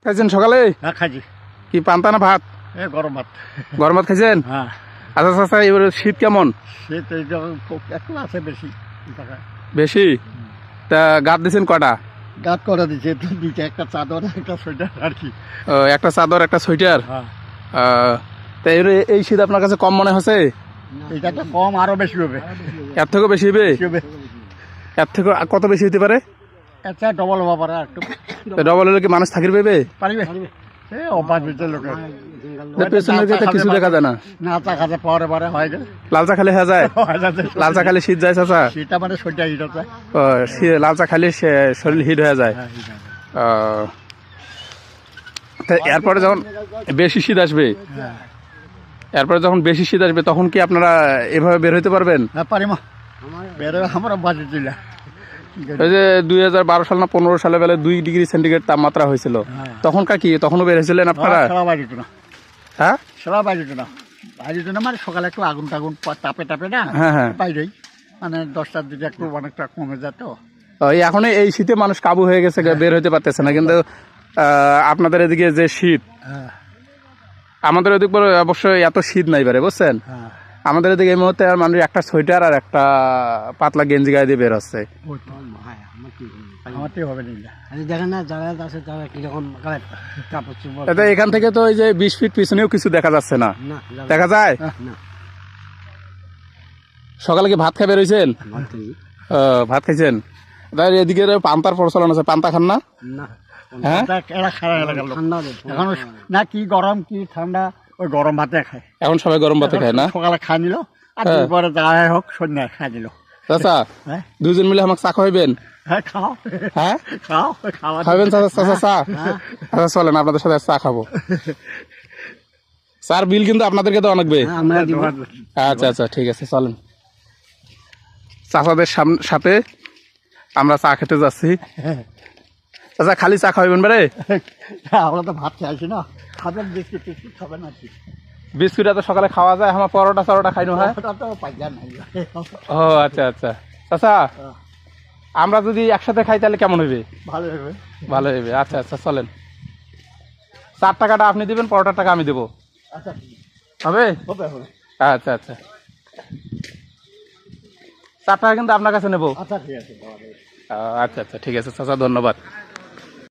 খাইছেন সকালে? হ্যাঁ খাইছি। কি পান্তা না ভাত? গরম ভাত। গরম ভাত খাইছেন? হ্যাঁ। আচ্ছা আচ্ছা, এবারে শীত কেমন? শীত একটু আছে বেশি। বেশি? তা গাদ দিছেন কটা? গাত করে দিচ্ছে দিচ্ছে একটা চাদর একটা সোয়েটার আর কি। একটা চাদর একটা সোয়েটার। হ্যাঁ। তা এই শীত আপনার কাছে কম মনে হচ্ছে? এটা তো কম, আরো বেশি হবে। এর থেকেও বেশি হবে? এর থেকে কত বেশি হতে পারে? আচ্ছা ডবল হওয়া পারে একটু। ডবল হলে কি মানুষ থাকির পেবে? পারিবে অভ্যাস হয়েছে লোকের। পেছনের দিকে কিছু দেখা যায় না। না চা খাতে পরে পরে হয় যায়। লাল চা খালি হয়ে যায়? লাল চা খালি শীত যায় চাচা? সেটা মানে সোয়েটার হিট আছে। লাল চা খালি শরীর হিট হয়ে যায়। এরপরে যখন বেশি শীত আসবে, এরপরে যখন বেশি শীত আসবে তখন কি আপনারা এভাবে বের হইতে পারবেন? হ্যাঁ পারি মা, বের আমরা বাজে ছিল। ওই যে 2012 সাল না 15 সালে বেলা 2 ডিগ্রি সেন্টিগ্রেড তাপমাত্রা হয়েছিল, তখনকার কি তখনও বের হয়েছিলেন আপনারা? হ্যাঁ সেবা বাইরে না, বাইরে না মানে সকালে একটু আগুন টাগুন তাপে টাপে না। হ্যাঁ হ্যাঁ, বাইরেই মানে 10টার দিকে একটু অনেকটা কমে যেত। এখন এই শীতে মানুষ কাবু হয়ে গেছে, বের হইতে পারতেছে না। কিন্তু আপনাদের এদিকে যে শীত, আমাদের ওদিকে অবশ্যই এত শীত নাই পারে, বুঝছেন? আমাদের এদিকে এই মুহূর্তে মানুষ একটা সোয়েটার আর একটা পাতলা গেঞ্জি গায়ে দিয়ে বের হচ্ছে। এখান থেকে তো ওই যে 20 ফিট পিছনেও কিছু দেখা যাচ্ছে না। দেখা যায়? সকালে কি ভাত খাই বেরোইছেন? ভাত খাইছেন? এদিকে পান্তার প্রচলন আছে, পান্তা খান না? হ্যাঁ, এখন না কি গরম কি ঠান্ডা, ওই গরম ভাতে খায়। এখন সবাই গরম ভাতে খায় না? সকালে খাই নিল আর পরে যা হোক সন্ধ্যায় খাই দিল। চাচা দুজন মিলে আমাকে চা খাওয়াইবেন? হ্যাঁ খাও। হ্যাঁ খাও খাবেন চাচা? চাচা চা? আচ্ছা চলেন আপনাদের সাথে চা খাবো। চার বিল কিন্তু আপনাদেরকে তো অনেক বে। আচ্ছা আচ্ছা ঠিক আছে, চলেন। চাচাদের সাথে আমরা চা খেতে যাচ্ছি। চাচা খালি চা খাওয়াবেন বারে? আমরা তো ভাত খাইছি না, খাবেন বিস্কুট টিস্কুট খাবেন আর কি। বিস্কুট এত সকালে খাওয়া যায়? আমার পরোটা সরোটা খাইনো হয়। ও আচ্ছা আচ্ছা। চাচা আমরা যদি একসাথে খাই তাহলে কেমন হবে? ভালো হবে। ভালো হবে, আচ্ছা আচ্ছা চলেন। 4 টাকাটা আপনি দিবেন, পরোটার টাকা আমি দেবো, হবে? আচ্ছা আচ্ছা, 4 টাকা কিন্তু আপনার কাছে নেবো। আচ্ছা ঠিক আছে। আচ্ছা আচ্ছা ঠিক আছে চাচা, ধন্যবাদ।